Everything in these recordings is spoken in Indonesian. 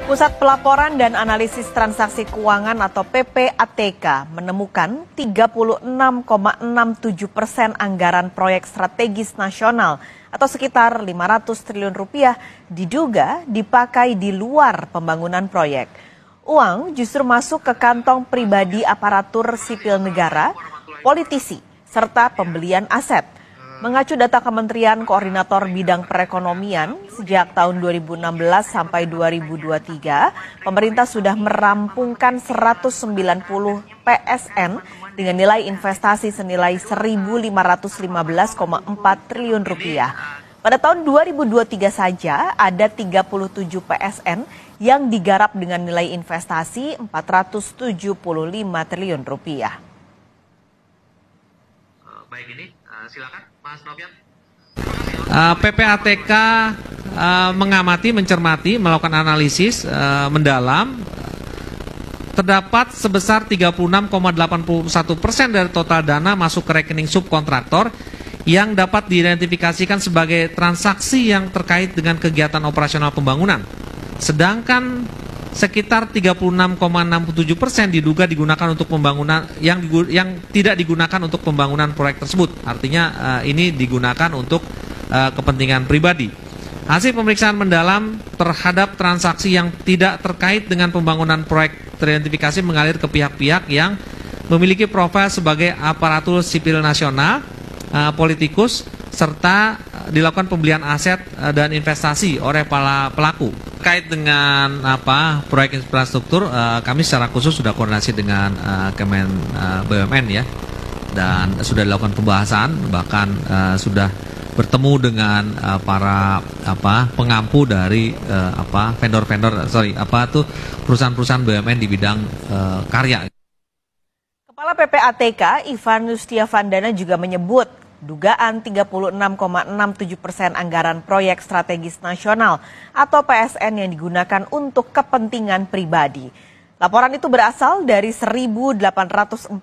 Pusat Pelaporan dan Analisis Transaksi Keuangan atau PPATK menemukan 36,67% anggaran proyek strategis nasional atau sekitar 500 triliun rupiah diduga dipakai di luar pembangunan proyek. Uang justru masuk ke kantong pribadi aparatur sipil negara, politisi, serta pembelian aset. Mengacu data Kementerian Koordinator Bidang Perekonomian, sejak tahun 2016 sampai 2023, pemerintah sudah merampungkan 190 PSN dengan nilai investasi senilai 1.515,4 triliun rupiah. Pada tahun 2023 saja ada 37 PSN yang digarap dengan nilai investasi 475 triliun rupiah. Baik, ini silakan Mas Novian. PPATK mengamati, mencermati, melakukan analisis mendalam. Terdapat sebesar 36,81% dari total dana masuk ke rekening subkontraktor yang dapat diidentifikasikan sebagai transaksi yang terkait dengan kegiatan operasional pembangunan. Sedangkan sekitar 36,67% diduga digunakan untuk pembangunan yang tidak digunakan untuk pembangunan proyek tersebut. Artinya ini digunakan untuk kepentingan pribadi. Hasil pemeriksaan mendalam terhadap transaksi yang tidak terkait dengan pembangunan proyek teridentifikasi mengalir ke pihak-pihak yang memiliki profil sebagai aparatur sipil nasional, politikus, serta dilakukan pembelian aset dan investasi oleh para pelaku. Terkait dengan proyek infrastruktur, kami secara khusus sudah koordinasi dengan Kemen BUMN ya, dan sudah dilakukan pembahasan, bahkan sudah bertemu dengan para pengampu dari perusahaan-perusahaan BUMN di bidang karya. Kepala PPATK Ivan Yustiavandana juga menyebut dugaan 36,67% anggaran proyek strategis nasional atau PSN yang digunakan untuk kepentingan pribadi. Laporan itu berasal dari 1.847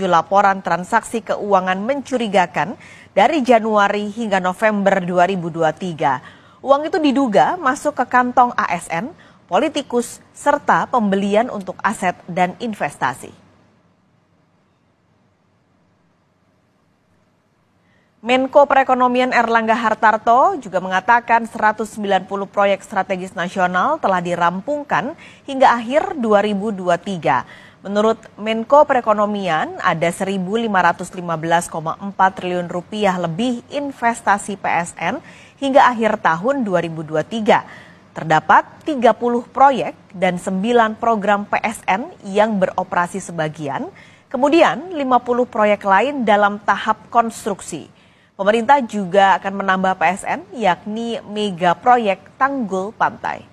laporan transaksi keuangan mencurigakan dari Januari hingga November 2023. Uang itu diduga masuk ke kantong ASN, politikus, serta pembelian untuk aset dan investasi. Menko Perekonomian Erlangga Hartarto juga mengatakan 190 proyek strategis nasional telah dirampungkan hingga akhir 2023. Menurut Menko Perekonomian, ada 1.515,4 triliun rupiah lebih investasi PSN hingga akhir tahun 2023. Terdapat 30 proyek dan 9 program PSN yang beroperasi sebagian, kemudian 50 proyek lain dalam tahap konstruksi. Pemerintah juga akan menambah PSN, yakni mega proyek Tanggul Pantai.